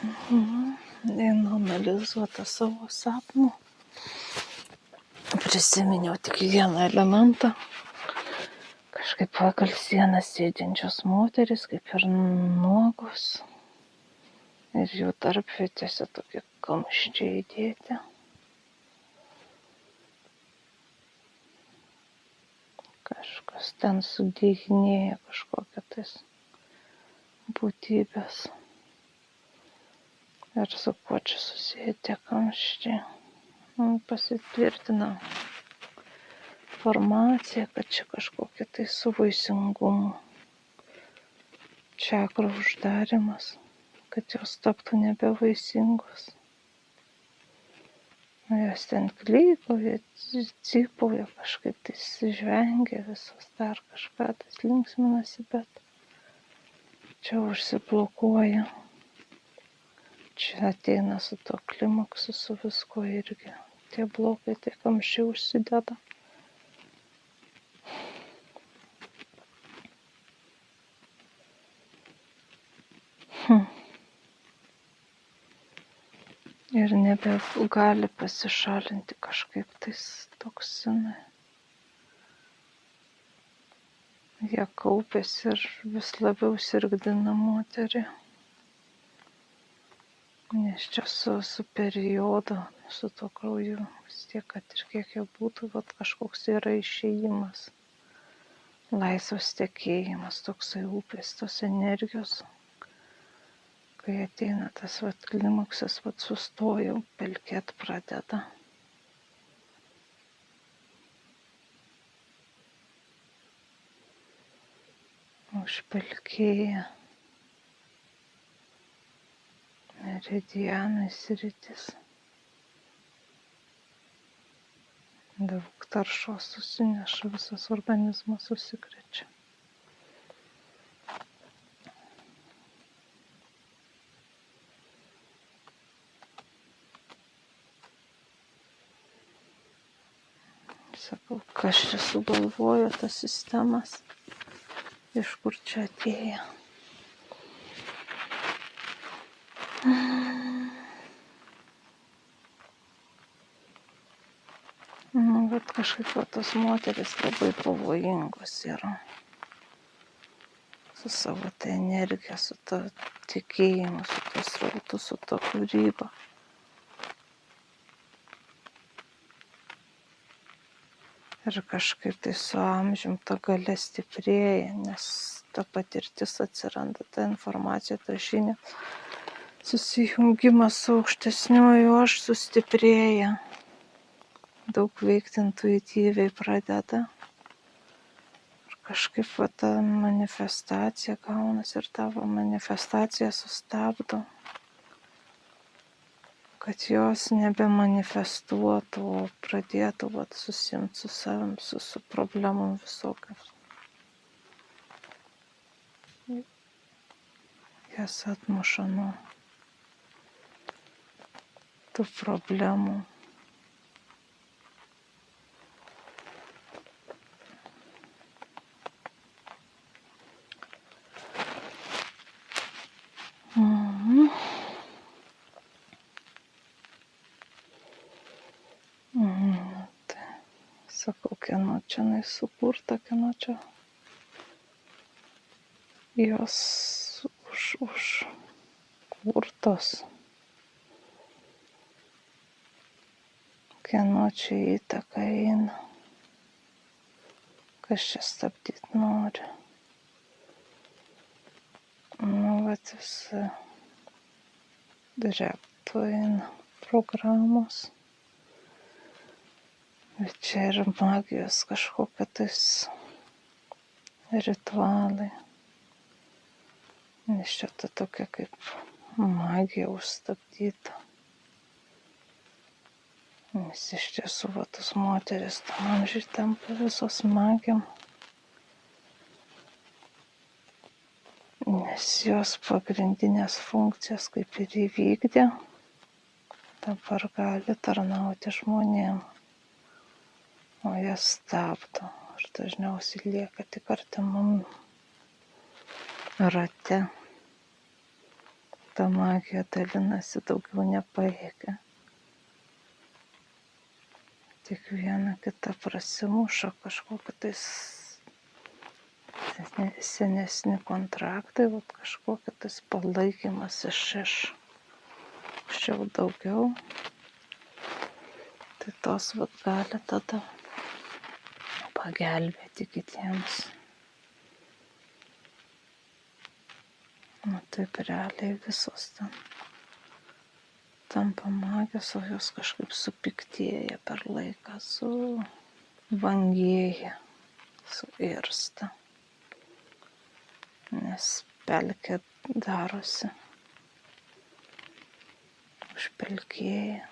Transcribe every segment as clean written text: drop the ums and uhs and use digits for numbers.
Einu analizuoti savo sapnų. Prisiminiau tik vieną elementą. Kažkaip pagal sieną sėdinčios moteris, kaip ir nuogos. Ir jų tarpvietėse tokie kamščiai įdėti. Kažkas ten sudėginėja kažkokią tais būtybės. Ir su kuo čia susiję tie kamščiai. Pasitvirtina informacija, kad čia kažkokia tai su vaisingumu čakrų uždarimas, kad jos taptų nebevaisingos. Jos ten klykauja, cypauja, kažkaip tai žvengia visos, dar kažką tai linksminasi, bet čia užsiblokuoja. Čia ateina su to klimaksu, su visko irgi. Tie blokai, tie kamščiai užsideda. Ir nebegali pasišalinti kažkaip tais toksinai. Jie kaupėsi ir vis labiau sirgdina moterį. Nes čia su periodu, su to krauju, vis tiek, kad ir kiek jau būtų, vat kažkoks yra išėjimas. Laisvas tekėjimas, toksai upės, tos energijos. Kai ateina tas vat klimaksas, vat sustoja, pelkėt pradeda. Užpelkėja. Meridianai sritis. Daug taršos susineša, visas organizmas susikrečia. Sakau, kas čia sugalvojo tas sistemas, iš kur čia atėjo. Bet kažkaip tos moteris labai pavojingos yra. Su savo ta energija, su to tikėjimu, su to srautu, su to kūryba. Ir kažkaip tai su amžium ta galia stiprėja, nes ta patirtis atsiranda, ta informacija, ta žinia. Susijungimas su aukštesniuoju aš sustiprėja. Daug veikti intuityviai pradeda. Ir kažkaip va ta manifestacija gaunasi ir tavo manifestacija sustabdo. Kad jos nebemanifestuotų, o pradėtų vat susiimti su savim, su problemom visokiam. Jas atmuša nuo tų problemų. Sakau, kieno čia sukurta, kieno čia jos užkurtos, kieno čia įtaka eina, kas čia stabdyti nori. Vat visi direktų eina programos. Bet čia ir magijos kažkokia tais ritualai. Nes čia ta tokia kaip magija užstabdyta. Nes iš tiesų va tos moteris tam amžiui tampa visos magijom. Nes jos pagrindinės funkcijas kaip ir įvykdė, dabar gali tarnauti žmonėm. O jas stabdo ir dažniausiai lieka tik artimam rate. ta magija dalinasi, daugiau nepajėgia. Tik viena kita prasimuša kažkokie tais senesni kontraktai, kažkokie tais palaikymas iš anksčiau daugiau. Tai tos gali tada pagelbėti kitiems. Taip realiai visos ten tampa magijos, o jos kažkaip supiktėja per laiką, suvangėja, suirsta. Nes pelkė darosi, užpelkėja.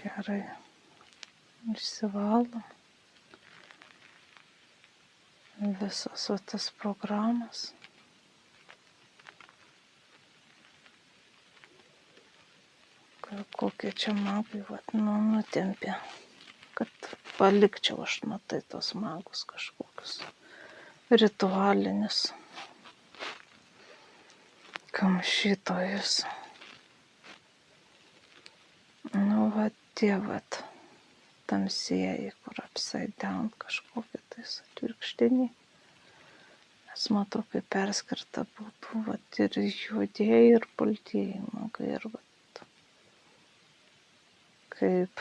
Gerai, išsivalom. Visos tas programas. Kokie čia magai nutempė, kad palikčiau aš, matai, tos magus kažkokius ritualinius kamšytojus. Tie tamsieji, kur upside down kažkokie tais atvirkštiniai. Nes matau, kaip perskirta būtų ir juodieji, ir baltieji magai. Ir kaip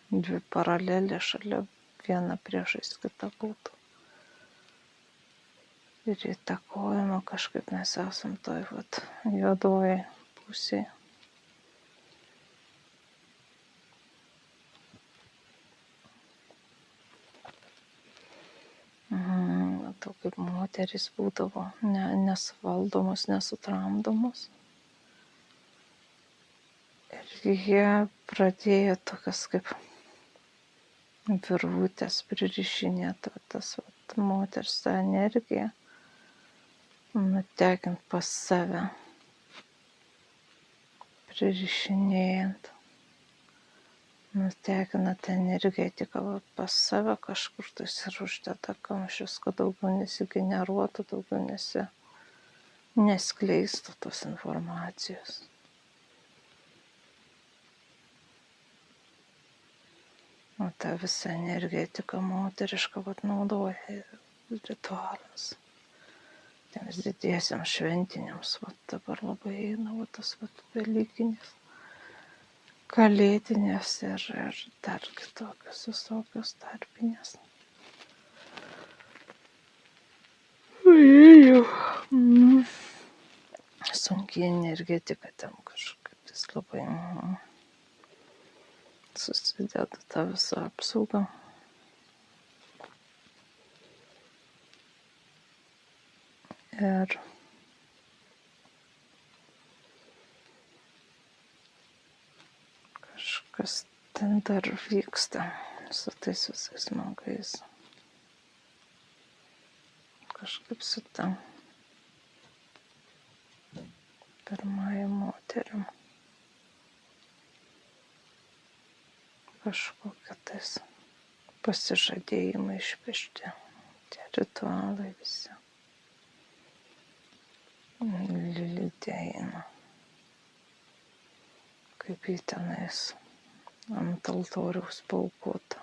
dvi paralelės šalia viena priešais kitą būtų. Ir įtakojama kažkaip mes esam toj juodojai pusėje. Matau, kaip moterys būdavo nesuvaldomos, nesutramdomos. Ir jie pradėjo tokias kaip virvutės pririšinėti tas moters tą energiją, nutekint pas save, pririšinėjant. Nutekina tą energetiką pas save kažkur tais ir uždeda kamščius, kad daugiau nesigeneruotų, daugiau neskleistų tos informacijos. O tą visą energetiką moterišką naudoja ritualams. Tiems didiesiams šventiniams dabar labai eina tas velykinis. Kalėdinės ir dar kitokios visokios tarpinės. Sunkiai energetika ten kažkaip tais labai susideda tą visą apsaugą. Ir kažkas ten dar vyksta su tais visais magais. Kažkaip su ta pirmąja moterim. Kažkokie tais pasižadėjimai išpešti. Tie ritualai visi. Lydėjimą. Kaip jį tenais ant altoriaus paaukota.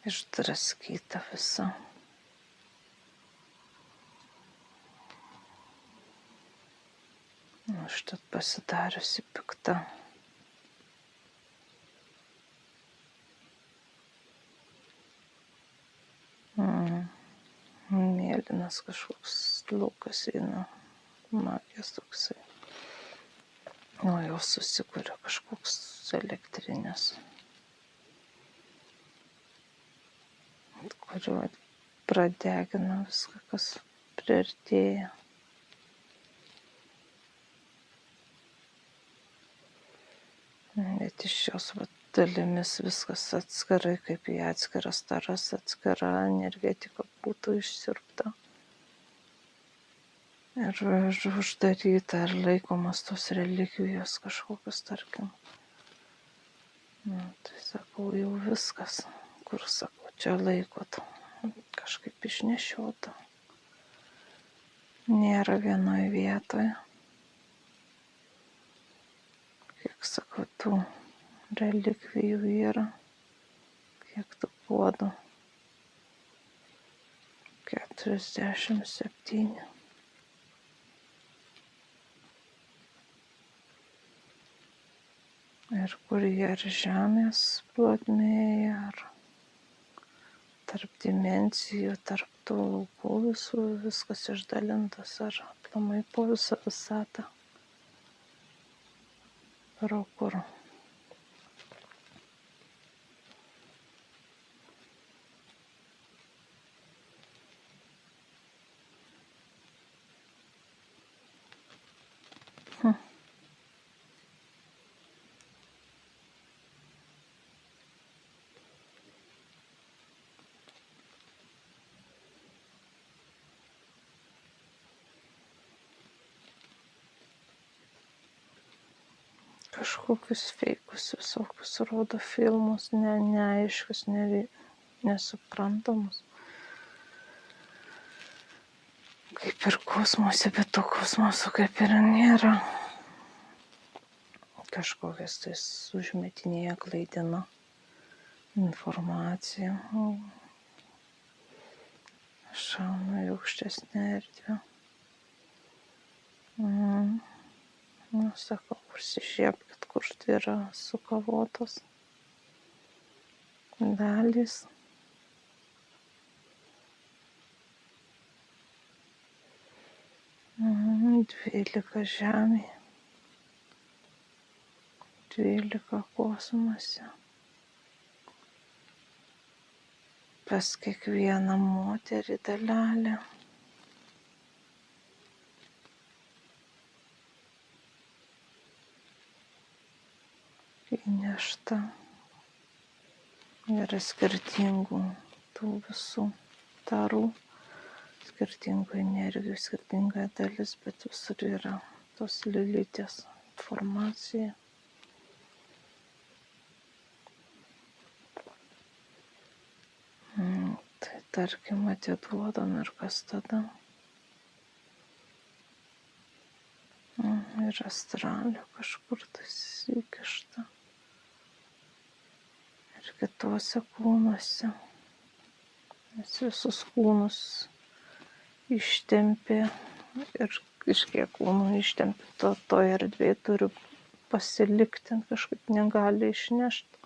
Išdraskyta visa. Štat pasidariusi pikta. Mėlynas kažkoks laukas eina, magijos toksai. Nuo jo susikuria kažkoks elektrinis, kuriuo pradegina viską, kas priartėja. Bet iš jos dalimis viskas atskirai, kaip į atskiras taras, atskira energetika būtų išsiurbta. Ir uždaryta, ar laikomas tos religijos kažkokios, tarkim. Tai sakau, jau viskas, kur sakau, čia laikot. Kažkaip išnešiota. Nėra vienoje vietoje. Kiek sakau, tų relikvijų yra, kiek tų puodų. 47. Ir kur jie ar žemės plotmėje, ar tarp dimensijų, tarp tų laukų visų, viskas išdalintas, ar aplamai po visą visatą. Pro kur. Kažkokius feikus visokius rodo filmus, neaiškus, nesuprantamus. Kaip ir kosmose, bet to kosmoso kaip ir nėra. Kažkokias tai užmetinėje klaidina informaciją. Šauna į aukštesnę erdvę. Sakau, užsižiebkit, kur tai yra sukavotos dalys. Mhm, 12 žemėje, 12 kosmose. Pas kiekvieną moterį dalelę. Įnešta. Yra skirtingų tų visų tarų, skirtingų energijų, skirtinga dalis, bet visur yra tos Lilitės informacija. Tai tarkim atiduodam ir kas tada. Ir astralių kažkur tai įkišta. Ir kitose kūnuose. Nes visus kūnus ištempė ir iš kiek kūnų ištempė, toje erdvėje turi pasilikti, kažkaip negali išnešti.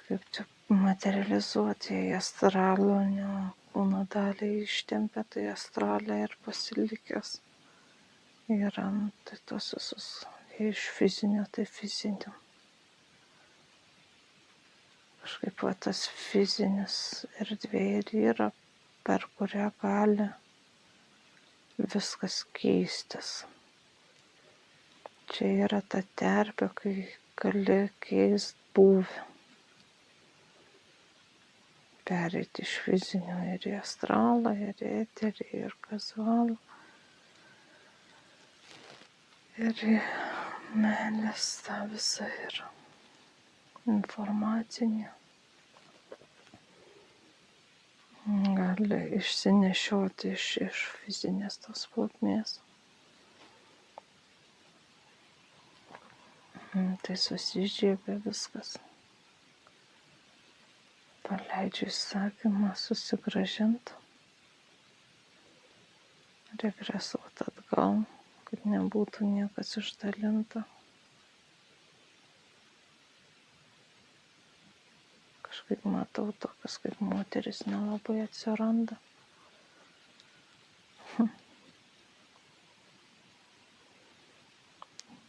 Kaip čia materializuoti, jei astralinio kūno dalį ištempė, tai astralė ir pasilikęs yra, tai tos visus, jei iš fizinio, tai fizinio. Kažkaip va tas fizinis erdvė ir yra, per kurią gali viskas keistis. Čia yra ta terpė, kai gali keist būvį. Pereiti iš fizinio ir į astralą, ir į eterį, ir kazualą. Ir į meilės tą visą ir informacinį. Gali išsinešioti iš fizinės tos plotmės. Tai susižiebė viskas. Paleidžiu įsakymą susigrąžinti. Regresuoti atgal, kad nebūtų niekas išdalinta. Kažkaip matau tokias, kaip moteris nelabai atsiranda.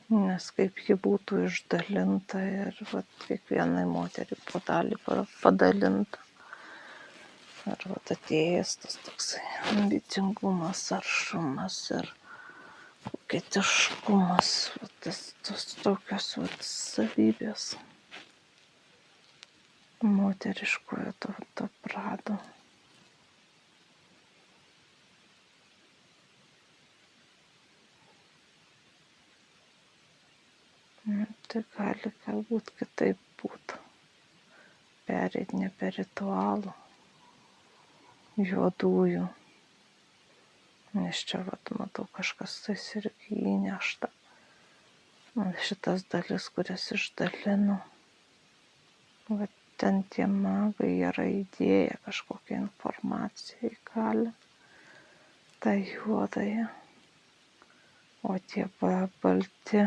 Nes kaip ji būtų išdalinta ir vat, kiekvienai moteriai po dalį padalinta. Ar vat, atėjęs tas toksai ambicingumas, aršumas ir koketiškumas, vat, tos tokios vat, savybės moteriškojo to prado. Tai gali galbūt kitaip būti. Pereit ne per ritualų, juodųjų. Nes čia vat matau kažkas tais irgi įnešta. Šitas dalis, kurias išdalinu. Vat ten tie magai yra įdėję kažkokią informaciją įkalę. tą juodąją, o tie balti,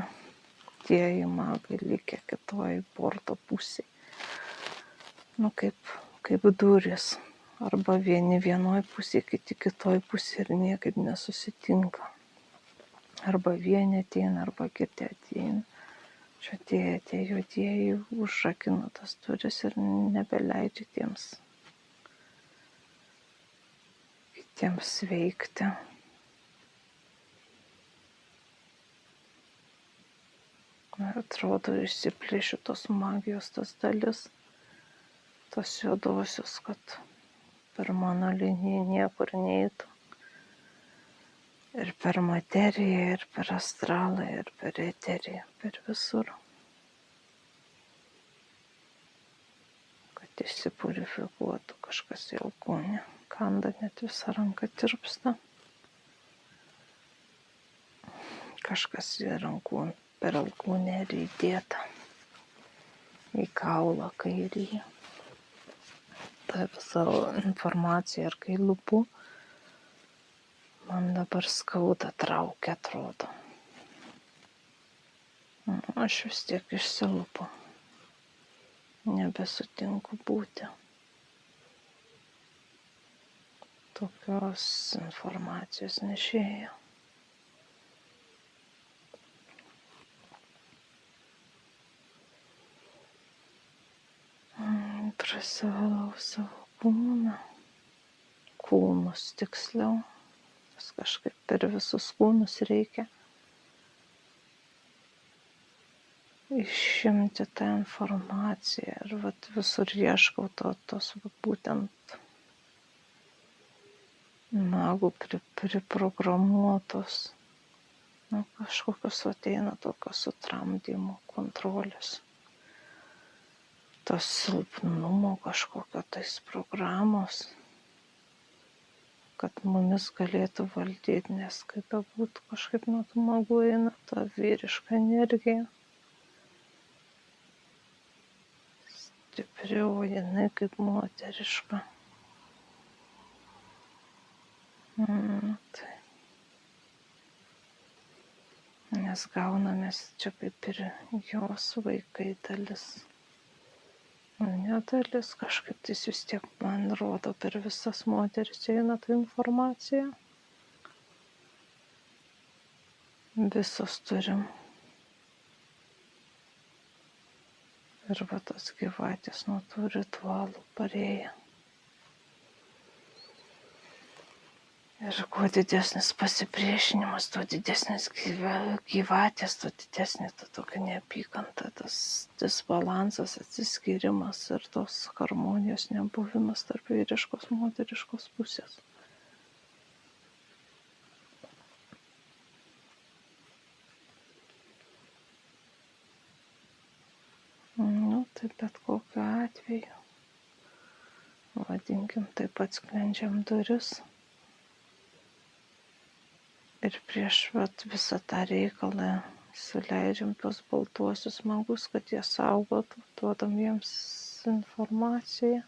tie magai likę kitoj borto pusėj. Nu kaip durys. Arba vieni vienoj pusėj, kiti kitoj pusėj ir niekaip nesusitinka. Arba vieni ateina, arba kiti ateina. Čia tie juodieji užrakino tas duris ir nebeleidžia kitiems veikti. Atrodo, išsiplėšiu tos magijos tas dalis, tos juodosios, kad per mano liniją niekur neįtų. Ir per materiją, ir per astralą, ir per eterį, per visur. Kad išsipurifikuotų kažkas į alkūnę. Kanda net visą ranką tirpsta. Kažkas per alkūnę ir įdėta. Į kaulą kairįjį. Ta visa informacija, ir kai lupu, man dabar skauda, traukia, atrodo. Aš vis tiek išsilupu. Nebesutinku būti tokios informacijos nešėjo. Prasivalau savo kūną. Kūnus tiksliau. Kažkaip per visus kūnus reikia išimti tą informaciją. Ir vat visur ieškau tos būtent magų priprogramuotos. Nu, kažkokios ateina tokios sutramdymo kontrolės. Tos silpnumo kažkokio tais programos, kad mumis galėtų valdyti, nes kaip bebūtų kažkaip nuo tų magų eina ta vyriška energija. Stipriau, jinai kaip moteriška. Tai. Nes gaunamės čia kaip ir jos vaikai dalis. Ne dalis, kažkaip tais vis tiek man rodo, per visas moteris eina ta informacija. Visos turim. Ir va tas gyvatės nuo tų ritualų parėja. Ir kuo didesnis pasipriešinimas, tuo didesnis gyvatės, tuo didesnė ta tokia neapykanta, tas disbalansas, atsiskyrimas ir tos harmonijos nebuvimas tarp vyriškos, moteriškos pusės. Nu, tai bet kokiu atveju, vadinkim, taip atsklendžiam duris. Ir prieš visą tą reikalą suleidžiam tos baltuosius magus, kad jie saugotų, duodam jiems informaciją,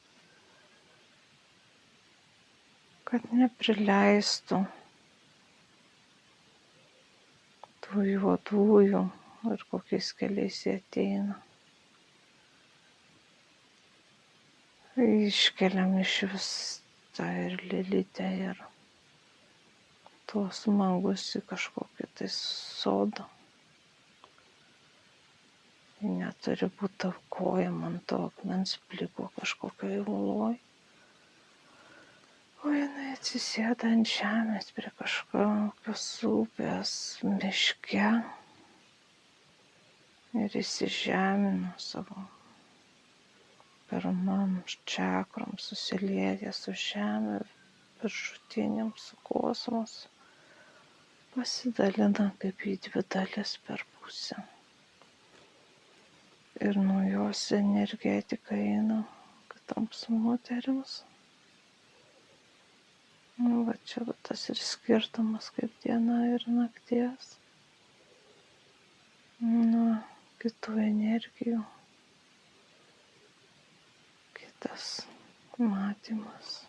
kad neprileistų tų juodųjų ir kokiais keliais jie ateina. Iškeliam iš vis tą ir Lilitę ir tuos magus į kažkokį tai sodą. Neturi būti aukojama ant to akmens pliko kažkokioj uoloj. O jinai atsisėda ant žemės prie kažkokios upės miške ir įsižemina savo pirmam čakrom, susilieja su žemė, viršutiniam su kosmosu. Pasidalina kaip į dvi dalis per pusę. Ir nuo jos energetika eina kitoms moterims. Va čia va tas ir skirtumas kaip diena ir nakties nuo kitų energijų, kitas matymas,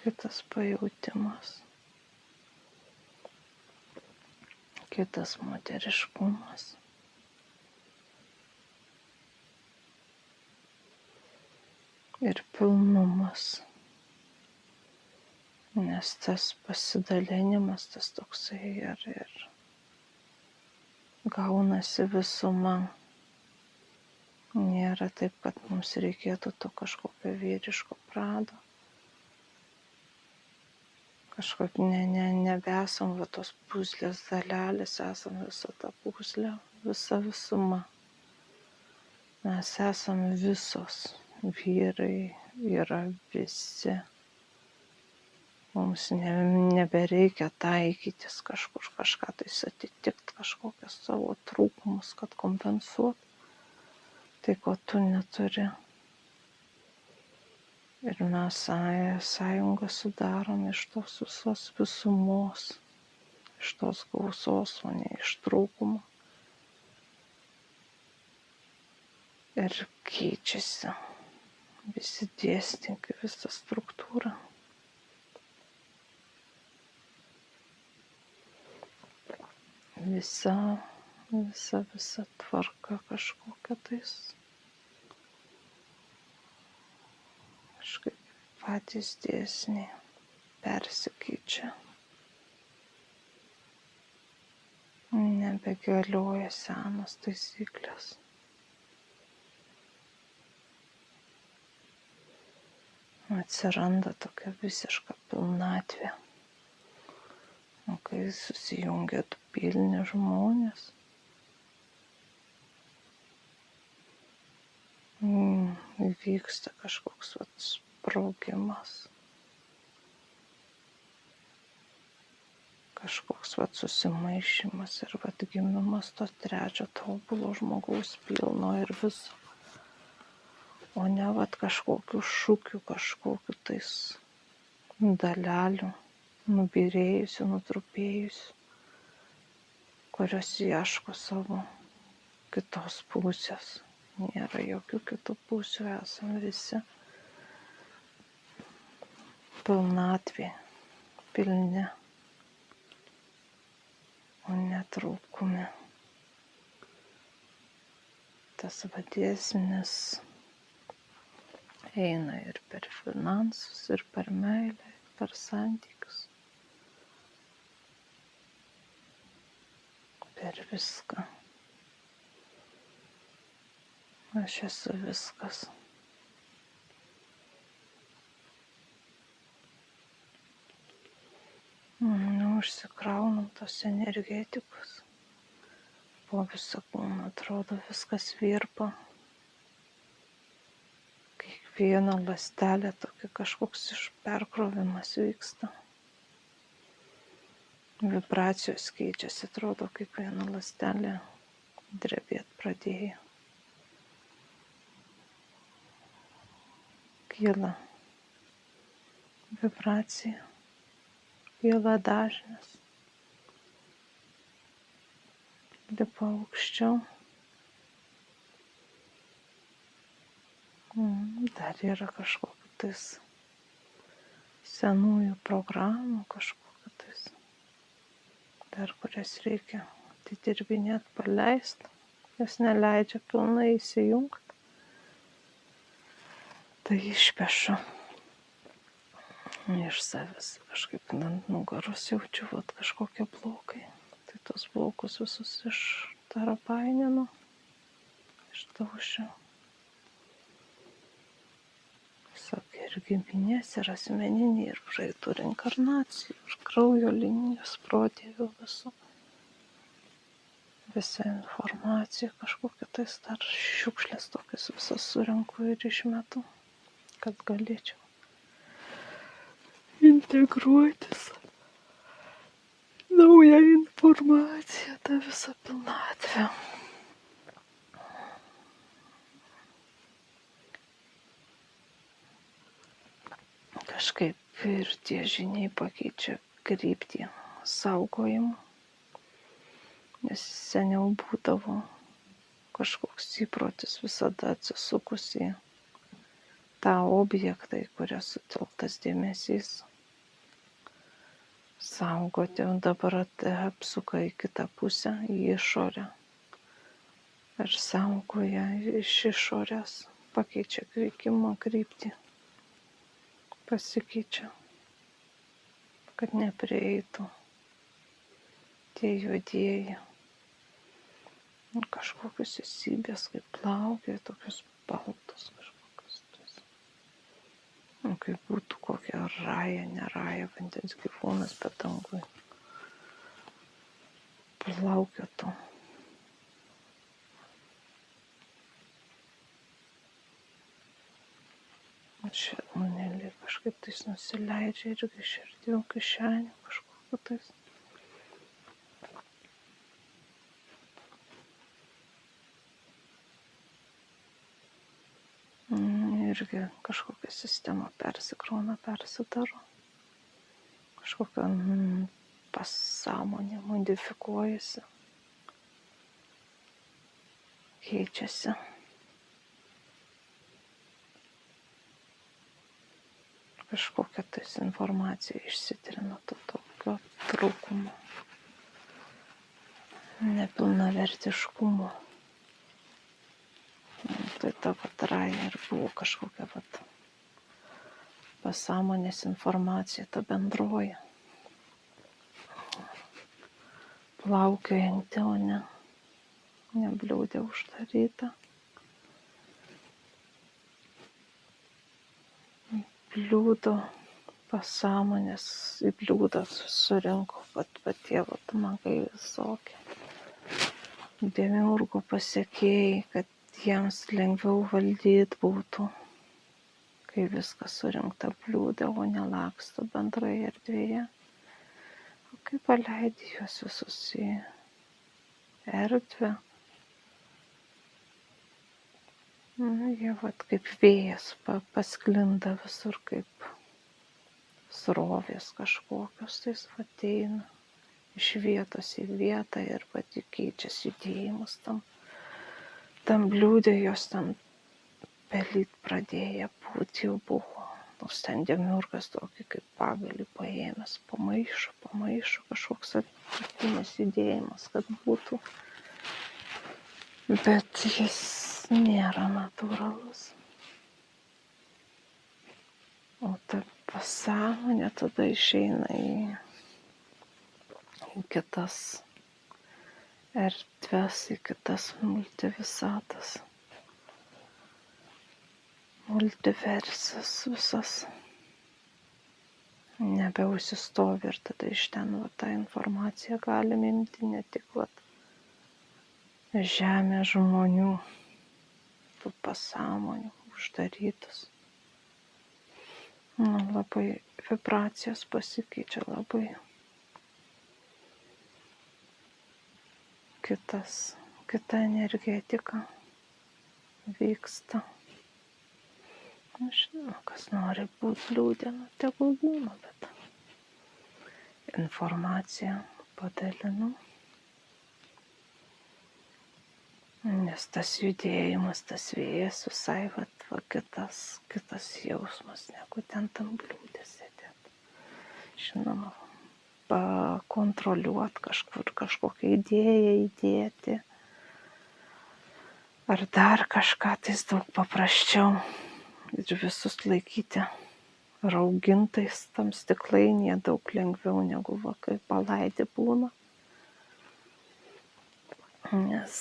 kitas pajautimas, kitas moteriškumas. Ir pilnumas, nes tas pasidalinimas, tas toksai ir gaunasi visuma. Nėra taip, kad mums reikėtų to kažkokio vyriško prado. Kažkaip nebesam va tos puzlės dalelės, esam visa ta puzlė, visa visuma. Mes esam visos, vyrai yra visi. Mums nebereikia taikytis kažkur kažką tais atitikt, kažkokius savo trūkumus, kad kompensuot tai, ko tu neturi. Ir mes sąjungą sudarom iš tos visos visumos, iš tos gausos, o ne iš trūkumo. Ir keičiasi visi dėsninkai, visa struktūra. Visa tvarka kažkokia tais. Kažkaip patys dėsniai persikeičia. Nebegalioja senos taisyklės. Atsiranda tokia visiška pilnatvė. O kai susijungia du pilni žmonės, vyksta kažkoks sprogimas, kažkoks susimaišymas ir gimimas to trečio tobulo žmogaus pilno ir viso. O ne kažkokių šūkių, kažkokių tais dalelių, nubyrėjusių, nutrupėjusių, kurios ieško savo kitos pusės. Nėra jokių kitų pusių, esam visi pilnatvė, pilni, o netrūkumi. Tas dėsnis eina ir per finansus, ir per meilę, ir per santykius. Per viską. Aš esu viskas. Užsikraunam tos energetikos. Po visą kūną atrodo viskas virpa. Kiekviena ląstelė tokia kažkoks perkrovimas vyksta. Vibracijos keičiasi, atrodo, kiekviena ląstelė drebėt pradėjo. Kyla vibracija, kyla dažnis, lipa aukščiau. Dar yra kažkokiu tais senųjų programų, kažkokiu tais, dar kurias reikia atidirbinėt, paleist, jos neleidžia pilnai įsijungti. Tai išpešu iš savęs, kažkaip ant nugaros jaučiu kažkokie blokai. Tai tos blokus visus ištarapaininu, ištaušiu. Sakė, ir giminės, ir asmeniniai, ir praeitų reinkarnacijų, ir kraujo linijos, protėvių visų. Visa informacija, kažkokia tais dar šiukšlės tokias visas surenku ir išmetu, kad galėčiau integruotis naują informaciją, tą visą pilnatvę. Kažkaip ir tie žiniai pakeičia kryptį saugojimą, nes seniau būdavo kažkoks įprotis visada atsisukus į tą objektą, į kurią sutelktas dėmesys, saugoti, o dabar apsuka į kitą pusę, į išorę. Ir saugoja iš išorės, pakeičia veikimo kryptį, pasikeičia, kad neprieitų tie juodieji kažkokios esybės, kaip plaukia, tokius baltus kažkokius. Kaip būtų kokia raja, neraja vandens gyvūnas, bet dangui plaukiotų. Šedmunėlį kažkaip tais nusileidžia irgi širdžių kišenių kažkokiu tais. Irgi kažkokia sistema persikrauna, persidaro. Kažkokia pasąmonė modifikuojasi, keičiasi. Kažkokia tais informacija išsitrina to tokio trūkumo, nepilnavertiškumo. Tai ta raja ir buvo kažkokia pasąmonės informacija, ta bendroji. Plaukiojanti, o ne bliūdė uždaryta. Bliūdo pasąmonės į bliūdą surinko tie magai visokie. Demiurgo pasiekėjai, kad jiems lengviau valdyti būtų, kai viskas surinkta bliūdė, o nelaksto bendroje erdvėje. O kai paleidi juos visus į erdvę, jie kaip vėjas pasklinda visur, kaip srovės kažkokios, tais ateina iš vietos į vietą ir keičiasi judėjimus tam bliūdė, jos ten pelyt pradėję būti jau buvo. Nors ten demiurgas tokį kaip pagalį paėmęs, pamaišo kažkoks atitikimas judėjimas, kad būtų. Bet jis nėra natūralus. O ta pasąmonė tada išeina į kitas erdves, į kitas multivisatas, multiversijas visas. Nebeužsistovi ir tada iš ten tą informaciją galim imti ne tik žemė žmonių, tų pasąmonių uždarytus. Labai vibracijos pasikeičia, labai kita energetika vyksta. Žinoma, kas nori būti bliūdė, tegul būna, bet informaciją padalinu. Nes tas judėjimas, tas vėjas visai kitas jausmas, negu ten tam bliūdė sėdėti. Žinoma, pakontroliuoti kažkur kažkokią idėją įdėti. Ar dar kažką, tai daug paprasčiau. Ir visus laikyti raugintais tam stiklainyje daug lengviau negu kai palaidi būna. Nes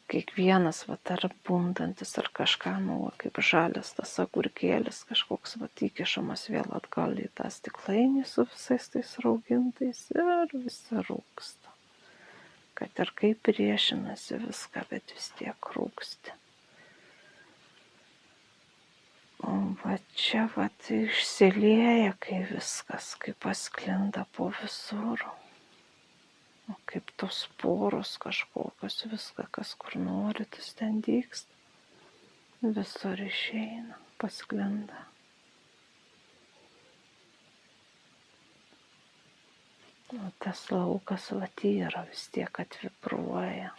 kiekvienas ar bundantis ar kažką, kaip žalias tas agurkėlis kažkoks įkišamas vėl atgal į tą stiklainį su visais tais raugintais ir visi rūksta. Kad ir kaip priešinasi viską, bet vis tiek rūksti. O čia išsilieja, kai viskas, kaip pasklinda po visur. O kaip tos poros kažkokios, viską, kas kur nori, tas ten dygsta. Visur išeina, pasklinda. O tas laukas vat yra vis tiek atvibruoja.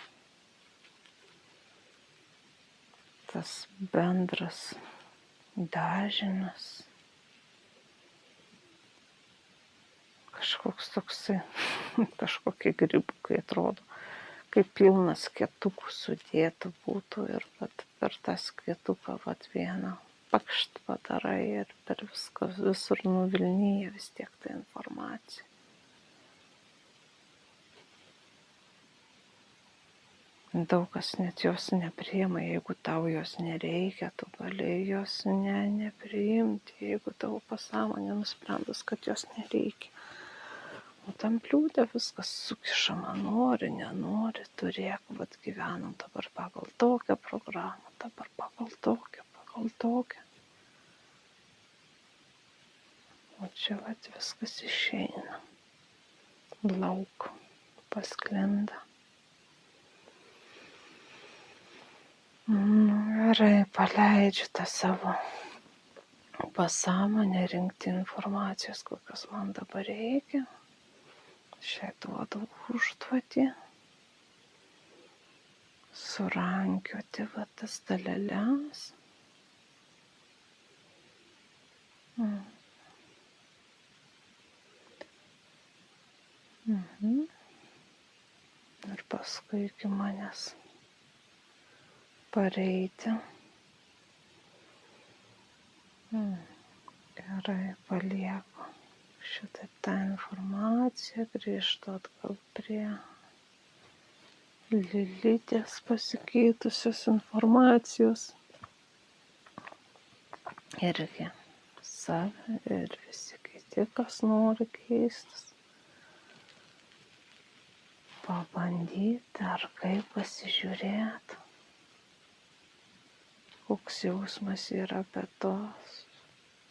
Tas bendras dažymas. Kažkoks toksai, kažkokie grybukai atrodo, kaip pilnas kietukų sudėtų būtų ir vat per tą kietuką vat vieną pakšt padarai ir per viską visur nuvilnyja vis tiek ta informacija. Daug kas net jos nepriima, jeigu tau jos nereikia, tu gali jos nepriimti, jeigu tavo pasąmonė nusprendus, kad jos nereikia. O tam bliūdė viskas sukišama, nori, nenori, turėk, vat gyvenam dabar pagal tokią programą, dabar pagal tokią. O čia vat viskas išeina, lauk, pasklinda. Gerai, paleidžiu tą savo pasąmonę rinkti informacijos, kokios man dabar reikia. Šiai duodu užduotį surankioti va tas daleles. Ir paskui iki manęs pareiti. Gerai, palieku šitą tą informaciją, grįžtu atgal prie Lilitės pasikeitusios informacijos. Irgi save ir visi kiti, kas nori keistis. Pabandyti ar kaip pasižiūrėti, koks jausmas yra be tos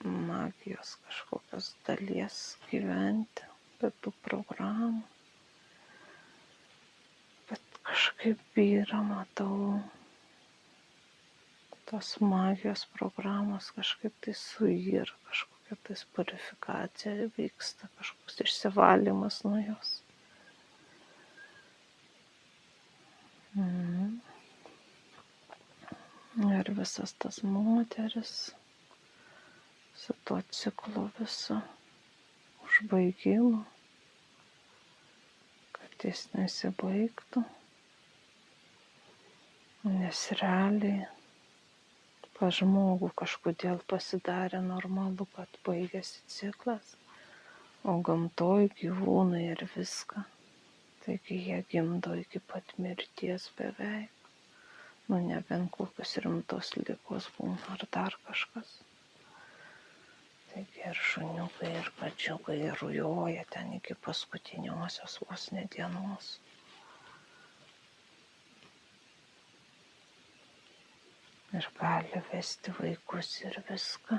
magijos kažkokios dalies gyventi, be tų programų. Bet kažkaip yra, matau, tos magijos programos kažkaip tai suyra, kažkokia tai purifikacija vyksta, kažkoks išsivalymas nuo jos. Ir visas tas moteris su tuo ciklu visu užbaigimu, kad jis nesibaigtų, nes realiai pas žmogų kažkodėl pasidarė normalu, kad baigėsi ciklas, o gamtoj gyvūnai ir viską. Taigi jie gimdo iki pat mirties beveik. Nebent kokios rimtos ligos būna ar dar kažkas. Taigi ir šuniukai, ir kačiukai rujoja ten iki paskutiniosios vos ne dienos. Ir gali vesti vaikus ir viską.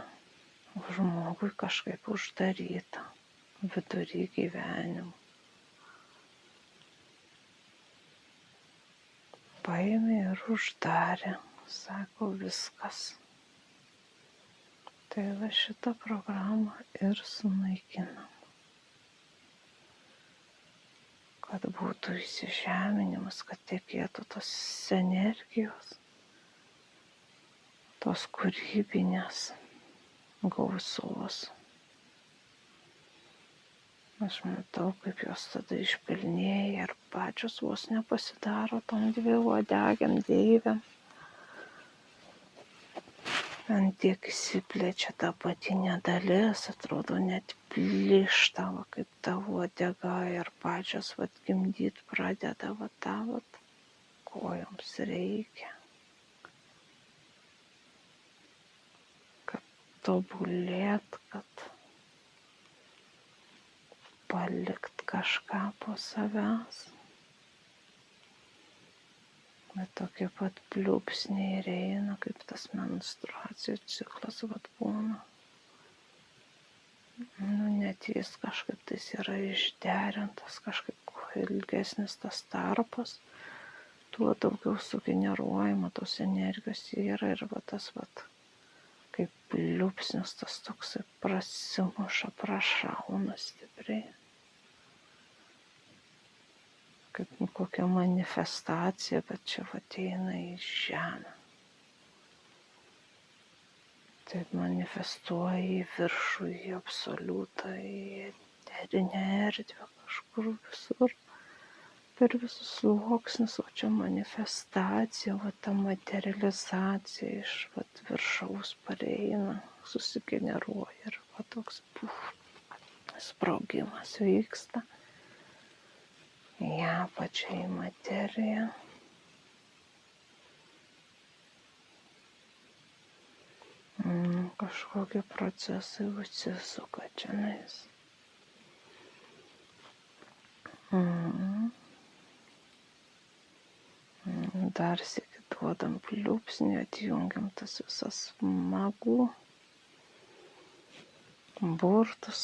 O žmogui kažkaip uždaryta vidury gyvenimo. Paėmė ir uždarė, sako, viskas. Tai va šitą programą ir sunaikinam. Kad būtų įsižeminimas, kad tekėtų tos energijos, tos kūrybinės gausos. Aš matau, kaip jos tada išpilnėja ir pačios vos nepasidaro tom dviuodegėm deivėm. Ant tiek įsiplečia ta apatinė dalis, atrodo net plyšta, kaip ta uodega ir pačios gimdyt pradeda tą, ko joms reikia. Kad tobulėt, kad palikt kažką po savęs. Bet tokie pat pliūpsniai ir eina, kaip tas menstruacijų ciklas būna. Net jis kažkaip tais yra išderintas, kažkaip kuo ilgesnis tas tarpas, tuo daugiau sugeneruojama tos energijos yra ir tas kaip pliūpsnis tas toksai prasimuša, prašauna stipriai. kaip kokia manifestacija, bet čia ateina į žemę. Taip manifestuoja į viršų, į absoliutą, į eterinę erdvę, kažkur visur, per visus sluoksnius, o čia manifestacija, va ta materializacija iš viršaus pareina, susigeneruoja ir va toks sprogimas vyksta. Į apačią, į materiją. Kažkokie procesai užsisuka čionais. Dar sėki duodam pliūpsnį, atjungiam tas visas magų burtus.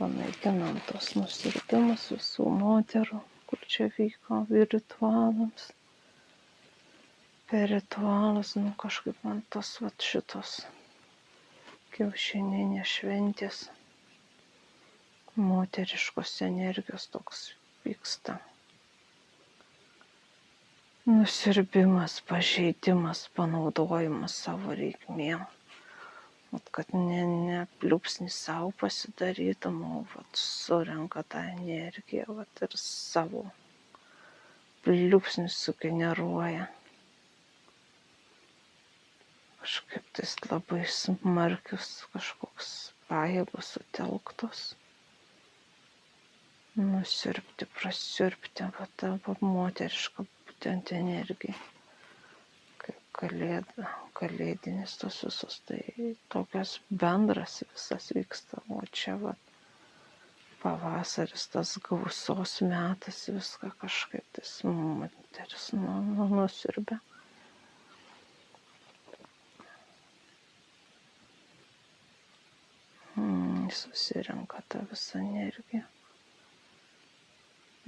Panaikinam tos nusirpimus visų moterų, kur čia vyko ritualams. Per ritualus, kažkaip man tos šitos kiaušininės šventės moteriškos energijos toks vyksta. Nusirbimas, pažeidimas, panaudojimas savo reikmėm. Kad ne pliūpsnį savo pasidarytum, o surenka tą energiją ir savo pliūpsnį sugeneruoja. Kažkaip tais labai smarkius kažkoks pajėgos sutelktos. Nusirpti, prasiurpti, tą moterišką būtent energiją. Kalėdinis tos visos, tai tokias bendras visas vyksta, o čia pavasaris, tas gausos metas, viską kažkaip tais moteris nusiurbia. Susirenka tą visą energiją.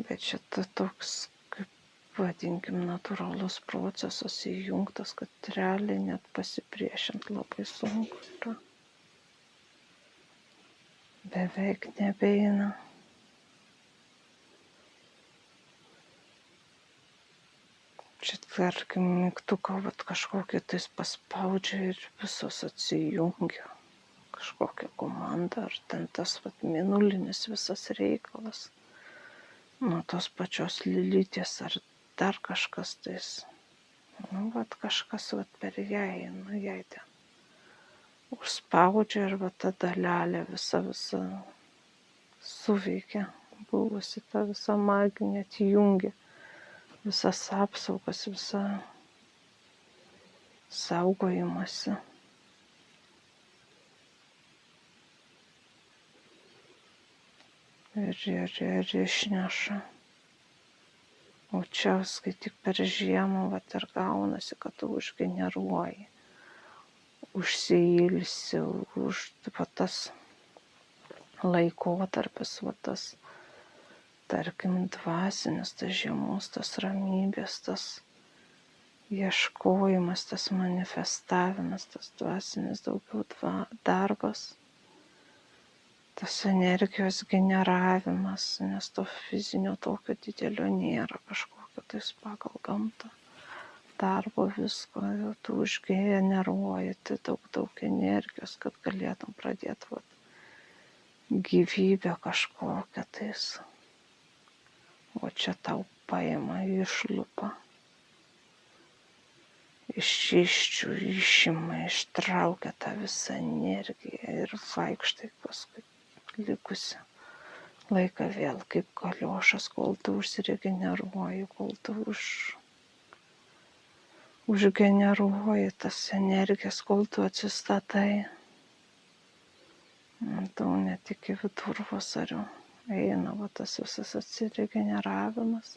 Bet šita toks, vadinkim, natūralus procesas įjungtas, kad realiai net pasipriešint labai sunku yra. Beveik nebeina. Čia, tarkim, mygtuką kažkokį tais paspaudžia ir visos atsijungia. Kažkokia komanda, ar ten tas minulinis visas reikalas. Nuo tos pačios Lilytės, ar dar kažkas tais, kažkas per jai ten užspaudžia ir ta dalelė visa suveikia, buvusi ta visa maginė, atjungia visas apsaugas, visą saugojimąsi. Ir išneša. O čia, kai tik per žiemą ir gaunasi, kad tu užgeneruoji, užsiilsi, tas laikotarpis, tas, tarkim, dvasinis, tas žiemos, tas ramybės, tas ieškojimas, tas manifestavimas, tas dvasinis daugiau darbas. Tas energijos generavimas, nes to fizinio tokio didelio nėra, kažkokio tais pagal gamtą darbo visko, tu užgeneruoji daug energijos, kad galėtum pradėti gyvybę kažkokią tais. O čia tau paima, išlupa, iš iščių išima, ištraukia tą visą energiją ir vaikštai paskui likusi laiką vėl kaip kaliošas, kol tu užsiregeneruoji, kol tu užgeneruoji tas energijas, kol tu atsistatai. Tau net iki vidurvasario eina tas visas atsiregeneravimas.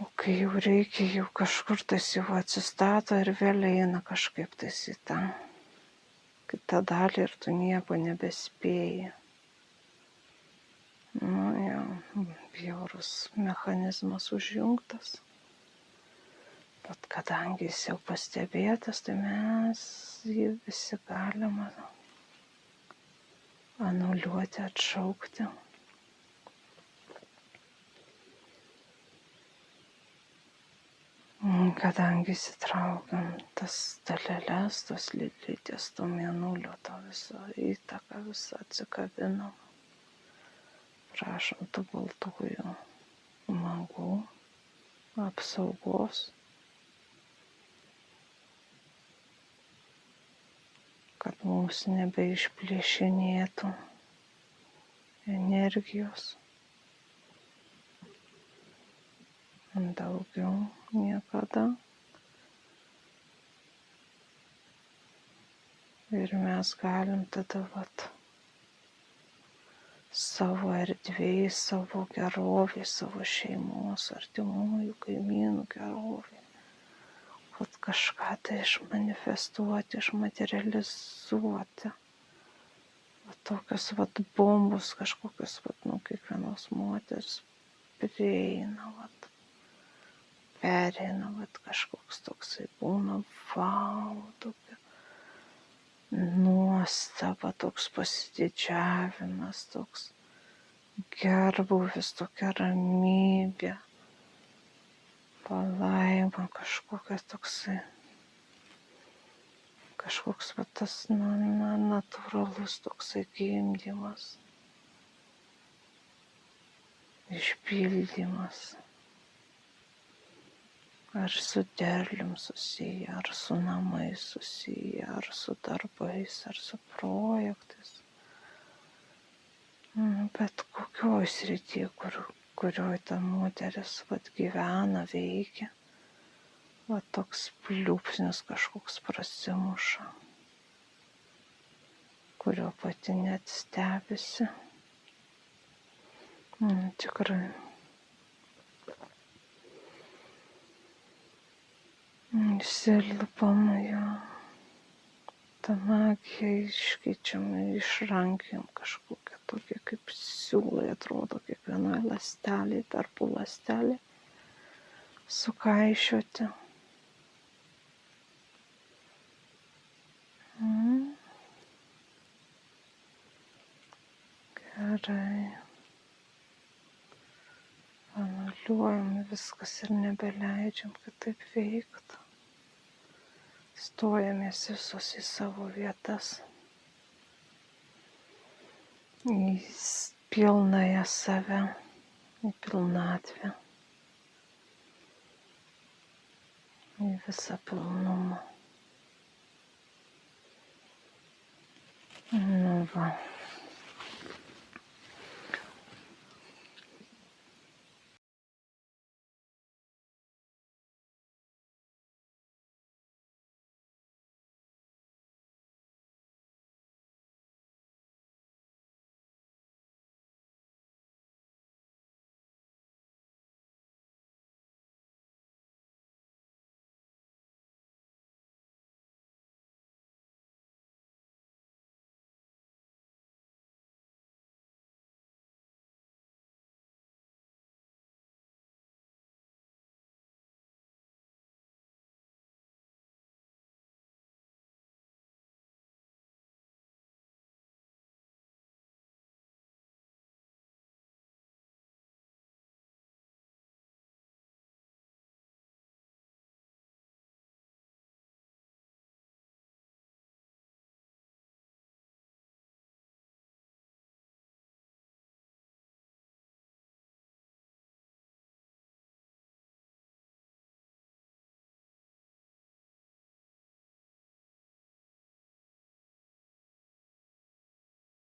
O kai jau reikia, jau kažkur tais jau atsistato ir vėl eina kažkaip tais į tą kitą dalį ir tu nieko nebespėji. Bjaurus mechanizmas užjungtas. Bet kadangi jis jau pastebėtas, tai mes jį visi galima anuliuoti, atšaukti. Kadangi įsitraukiam tas daleles, tos lėlytės, to mėnulio, to viso įtaką visą atsikabinam. Prašom tų baltųjų magų apsaugos, kad mums nebeišplėšinėtų energijos. Daugiau niekada. Ir mes galim tada savo erdvėj, savo gerovėj, savo šeimos, artimųjų, kaimynų gerovėj, kažką tai išmanifestuoti, išmaterializuoti. Tokios bombos kažkokios, kiekvienos moters prieina, pereina, kažkoks toksai būna, tokia nuostaba, toks pasididžiavimas, toks gerbūvis, tokia ramybė, palaima, kažkokias toksai, kažkoks tas natūralus toksai gimdymas, išpildymas. Ar su derlium susiję, ar su namais susiję, ar su darbais, ar su projektais. Bet kokioj srity, kurioj ta moteris gyvena, veikia, toks pliūpsnis kažkoks prasimuša, kurio pati net stebisi. Tikrai. Išsilipam jo, tą magiją iškeičiam, išrankiam kažkokią tokią kaip siūlai, atrodo kiekvienoje ląstelėje, tarpų ląstelė, sukaišioti. Gerai. Anuliuojam viskas ir nebeleidžiam, kad taip veiktų. Stojamės visos į savo vietas, į pilnąją save, į pilnatvę, į visą pilnumą. Va.